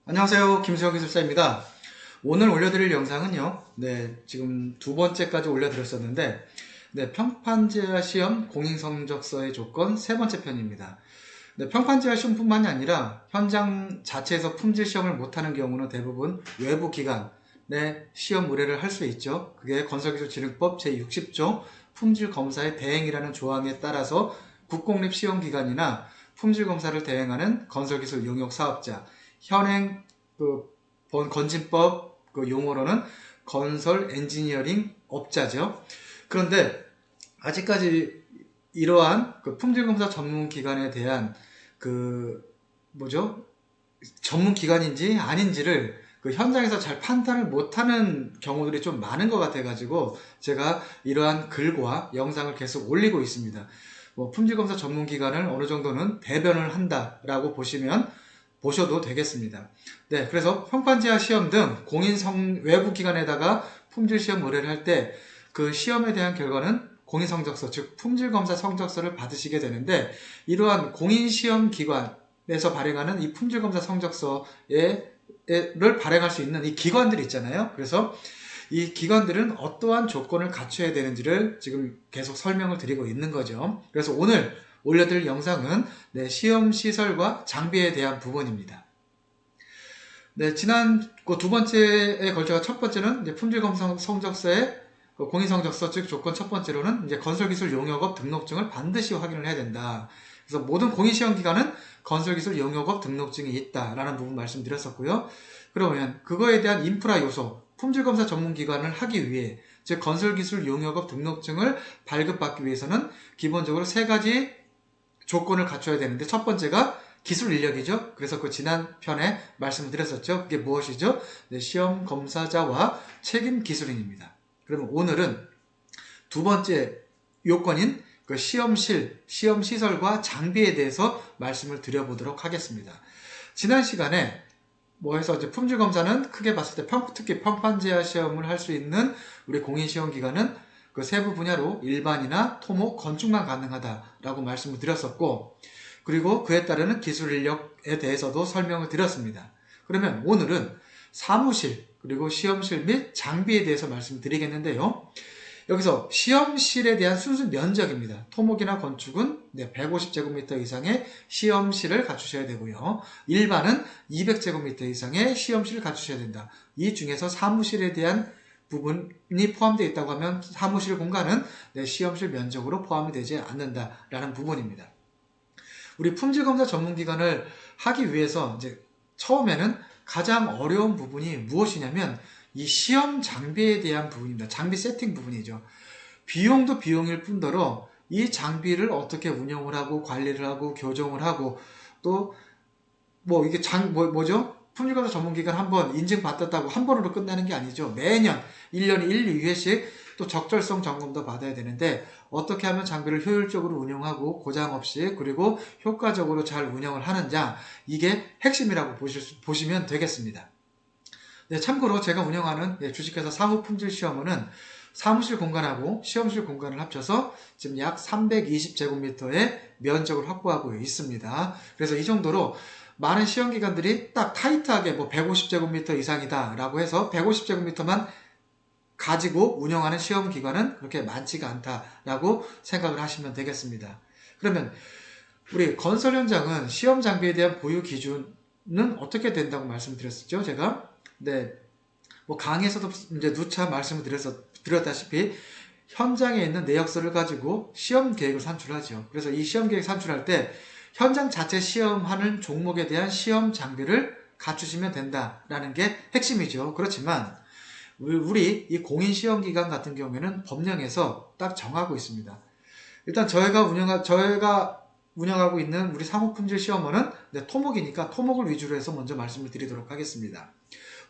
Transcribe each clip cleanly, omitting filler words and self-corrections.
안녕하세요. 김수영 기술사입니다. 오늘 올려드릴 영상은요. 지금 두 번째까지 올려드렸었는데, 평판제화 시험 공인성적서의 조건 세 번째 편입니다. 평판제화 시험뿐만이 아니라 현장 자체에서 품질 시험을 못하는 경우는 대부분 외부 기관의 시험 의뢰를 할 수 있죠. 그게 건설기술진흥법 제60조 품질검사의 대행이라는 조항에 따라서 국공립시험기관이나 품질검사를 대행하는 건설기술 용역사업자, 현행 건진법 용어로는 건설 엔지니어링 업자죠. 그런데 아직까지 이러한 품질검사 전문기관에 대한 전문기관인지 아닌지를 현장에서 잘 판단을 못하는 경우들이 좀 많은 것 같아가지고 제가 이러한 글과 영상을 계속 올리고 있습니다. 품질검사 전문기관을 어느 정도는 대변을 한다라고 보셔도 되겠습니다. 그래서 평판제화 시험 등 외부 기관에다가 품질 시험 의뢰를 할 때 그 시험에 대한 결과는 공인성적서, 즉 품질검사 성적서를 받으시게 되는데, 이러한 공인시험기관에서 발행하는 이 품질검사 성적서를 발행할 수 있는 이 기관들이 있잖아요. 그래서 이 기관들은 어떠한 조건을 갖춰야 되는지를 지금 계속 설명을 드리고 있는 거죠. 그래서 오늘 올려드릴 영상은 시험 시설과 장비에 대한 부분입니다. 지난 두 번째에 걸쳐서 첫 번째는 품질검사 성적서의 공인성적서, 즉 조건 첫 번째로는 건설기술 용역업 등록증을 반드시 확인을 해야 된다. 그래서 모든 공인시험기관은 건설기술 용역업 등록증이 있다라는 부분 말씀드렸었고요. 그러면 그거에 대한 인프라 요소, 품질검사 전문기관을 하기 위해, 즉 건설기술 용역업 등록증을 발급받기 위해서는 기본적으로 세 가지 조건을 갖춰야 되는데, 첫 번째가 기술 인력이죠. 그래서 지난 편에 말씀드렸었죠. 그게 무엇이죠? 시험 검사자와 책임 기술인입니다. 그러면 오늘은 두 번째 요건인 시험실, 시험 시설과 장비에 대해서 말씀을 드려보도록 하겠습니다. 지난 시간에 품질 검사는 크게 봤을 때 특히 평판제화 시험을 할 수 있는 우리 공인시험기관은 세부 분야로 일반이나 토목, 건축만 가능하다라고 말씀을 드렸었고, 그리고 그에 따르는 기술 인력에 대해서도 설명을 드렸습니다. 그러면 오늘은 사무실, 그리고 시험실 및 장비에 대해서 말씀드리겠는데요. 여기서 시험실에 대한 순수 면적입니다. 토목이나 건축은 150제곱미터 이상의 시험실을 갖추셔야 되고요. 일반은 200제곱미터 이상의 시험실을 갖추셔야 된다. 이 중에서 사무실에 대한 부분이 포함되어 있다고 하면 사무실 공간은 시험실 면적으로 포함이 되지 않는다라는 부분입니다. 우리 품질검사 전문기관을 하기 위해서 처음에는 가장 어려운 부분이 무엇이냐면 이 시험 장비에 대한 부분입니다. 장비 세팅 부분이죠. 비용도 비용일 뿐더러 이 장비를 어떻게 운영을 하고 관리를 하고 교정을 하고 또 이게 품질검사 전문기관 한번 인증받았다고 한 번으로 끝나는 게 아니죠. 매년 1년에 1, 2회씩 또 적절성 점검도 받아야 되는데, 어떻게 하면 장비를 효율적으로 운영하고 고장 없이 그리고 효과적으로 잘 운영을 하는지, 이게 핵심이라고 보시면 되겠습니다. 참고로 제가 운영하는 주식회사 사후품질시험원은 사무실 공간하고 시험실 공간을 합쳐서 지금 약 320제곱미터의 면적을 확보하고 있습니다. 그래서 이 정도로 많은 시험기관들이 딱 타이트하게 150제곱미터 이상이다 라고 해서 150제곱미터만 가지고 운영하는 시험기관은 그렇게 많지가 않다라고 생각을 하시면 되겠습니다. 그러면 우리 건설 현장은 시험 장비에 대한 보유 기준은 어떻게 된다고 말씀드렸었죠? 제가 강의에서도 누차 말씀을 드렸다시피 현장에 있는 내역서를 가지고 시험 계획을 산출하죠. 그래서 이 시험 계획 산출할 때 현장 자체 시험하는 종목에 대한 시험 장비를 갖추시면 된다라는 게 핵심이죠. 그렇지만 우리 이 공인시험기관 같은 경우에는 법령에서 딱 정하고 있습니다. 일단 저희가 운영하고 있는 우리 상호품질시험원은 토목이니까 토목을 위주로 해서 먼저 말씀을 드리도록 하겠습니다.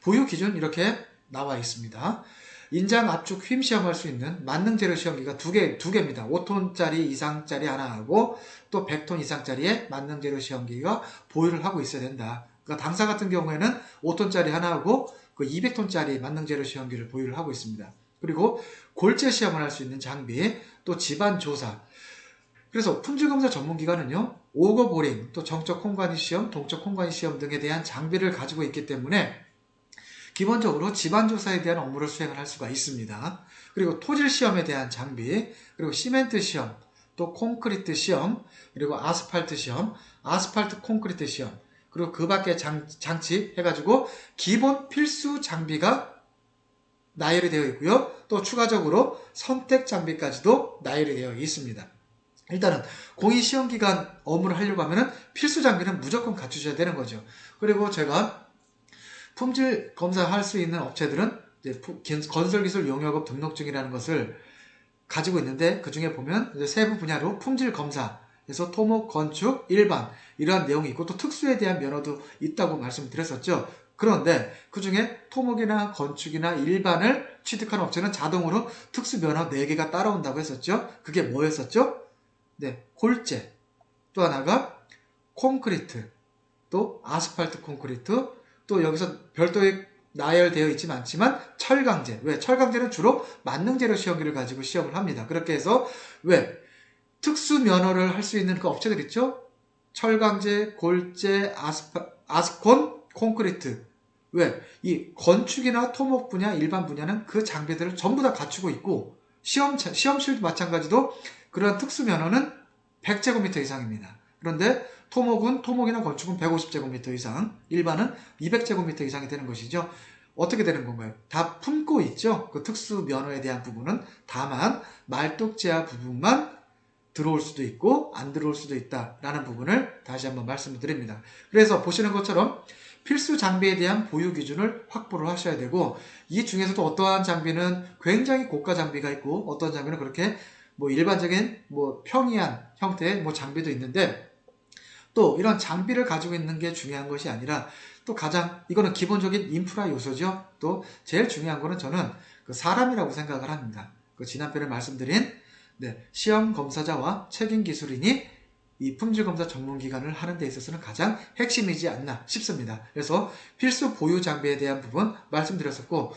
보유 기준 이렇게 나와 있습니다. 인장, 압축, 휨 시험할 수 있는 만능재료 시험기가 두 개입니다. 5톤짜리 이상짜리 하나 하고 또 100톤 이상짜리의 만능재료 시험기가 보유를 하고 있어야 된다. 그러니까 당사 같은 경우에는 5톤짜리 하나 하고 200톤짜리 만능재료 시험기를 보유를 하고 있습니다. 그리고 골재 시험을 할 수 있는 장비, 또 집안 조사. 그래서 품질검사 전문기관은요, 오거보링, 또 정적 콩관이 시험, 동적 콩관이 시험 등에 대한 장비를 가지고 있기 때문에 기본적으로 집안조사에 대한 업무를 수행을 할 수가 있습니다. 그리고 토질 시험에 대한 장비, 그리고 시멘트 시험, 또 콘크리트 시험, 그리고 아스팔트 시험, 아스팔트 콘크리트 시험, 그리고 그 밖에 장치 해가지고 기본 필수 장비가 나열이 되어 있고요. 또 추가적으로 선택 장비까지도 나열이 되어 있습니다. 일단은 공익시험기간 업무를 하려고 하면은 필수 장비는 무조건 갖추셔야 되는 거죠. 그리고 제가 품질 검사할 수 있는 업체들은 이제 건설기술 용역업 등록증이라는 것을 가지고 있는데, 그 중에 보면 이제 세부 분야로 품질 검사, 그래서 토목, 건축, 일반 이러한 내용이 있고 또 특수에 대한 면허도 있다고 말씀드렸었죠. 그런데 그 중에 토목이나 건축이나 일반을 취득하는 업체는 자동으로 특수 면허 4개가 따라온다고 했었죠. 그게 뭐였었죠? 네, 골재, 또 하나가 콘크리트, 또 아스팔트 콘크리트, 또 여기서 별도의 나열되어 있지는 않지만 철강제. 왜? 철강제는 주로 만능재료 시험기를 가지고 시험을 합니다. 그렇게 해서 왜? 특수 면허를 할 수 있는 그 업체들 있죠? 철강제, 골재, 아스콘, 콘크리트. 왜? 이 건축이나 토목 분야, 일반 분야는 그 장비들을 전부 다 갖추고 있고, 시험실도 마찬가지도 그러한 특수 면허는 100제곱미터 이상입니다. 그런데 토목이나 건축은 150제곱미터 이상, 일반은 200제곱미터 이상이 되는 것이죠. 어떻게 되는 건가요? 다 품고 있죠? 그 특수 면허에 대한 부분은. 다만 말뚝제한 부분만 들어올 수도 있고 안 들어올 수도 있다라는 부분을 다시 한번 말씀을 드립니다. 그래서 보시는 것처럼 필수 장비에 대한 보유 기준을 확보를 하셔야 되고, 이 중에서도 어떠한 장비는 굉장히 고가 장비가 있고 어떤 장비는 그렇게 일반적인 평이한 형태의 장비도 있는데, 또 이런 장비를 가지고 있는 게 중요한 것이 아니라 또 가장 이거는 기본적인 인프라 요소죠. 또 제일 중요한 거는 저는 그 사람이라고 생각을 합니다. 그 지난 편에 말씀드린 시험 검사자와 책임 기술인이 이 품질검사 전문기관을 하는 데 있어서는 가장 핵심이지 않나 싶습니다. 그래서 필수 보유 장비에 대한 부분 말씀드렸었고,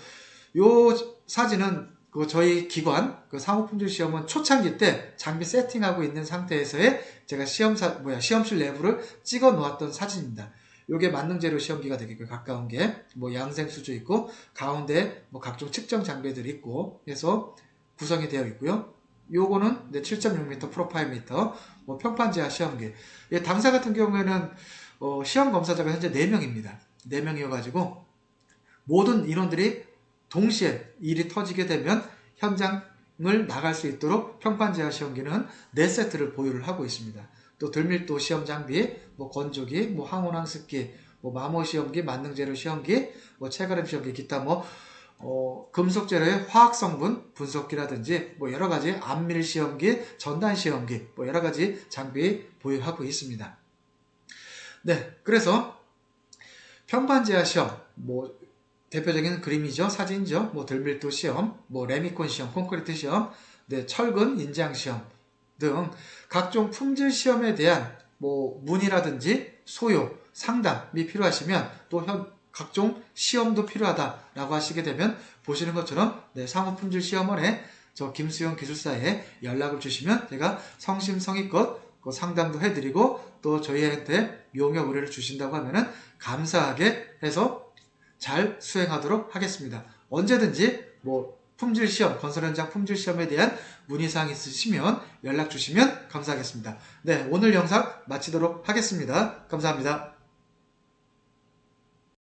요 사진은 저희 기관 상호품질시험은 초창기 때 장비 세팅하고 있는 상태에서의 제가 시험실 내부를 찍어 놓았던 사진입니다. 요게 만능재료 시험기가 되게 가까운 게 양생수조 있고 가운데 각종 측정 장비들이 있고 해서 구성이 되어 있고요. 요거는 7.6m 프로파일 미터 평판제한 시험기. 당사 같은 경우에는 시험 검사자가 현재 4명입니다. 4명이어가지고 모든 인원들이 동시에 일이 터지게 되면 현장을 나갈 수 있도록 평판제한 시험기는 4세트를 보유를 하고 있습니다. 또 들밀도 시험 장비, 건조기, 항온항습기, 마모 시험기, 만능재료 시험기, 체가름 시험기, 기타 금속 재료의 화학 성분 분석기라든지 여러 가지 안밀 시험기, 전단 시험기, 여러 가지 장비 보유하고 있습니다. 네, 그래서 평판제한 시험, 대표적인 그림이죠, 사진이죠. 들밀도 시험, 레미콘 시험, 콘크리트 시험, 철근 인장 시험 등 각종 품질 시험에 대한 문의라든지 소요, 상담이 필요하시면 또 각종 시험도 필요하다라고 하시게 되면 보시는 것처럼 상호품질시험원에 저 김수영 기술사에 연락을 주시면 제가 성심성의껏 상담도 해드리고 또 저희한테 용역 의뢰를 주신다고 하면은 감사하게 해서 잘 수행하도록 하겠습니다. 언제든지 품질시험, 건설 현장 품질시험에 대한 문의사항 있으시면 연락 주시면 감사하겠습니다. 네, 오늘 영상 마치도록 하겠습니다. 감사합니다.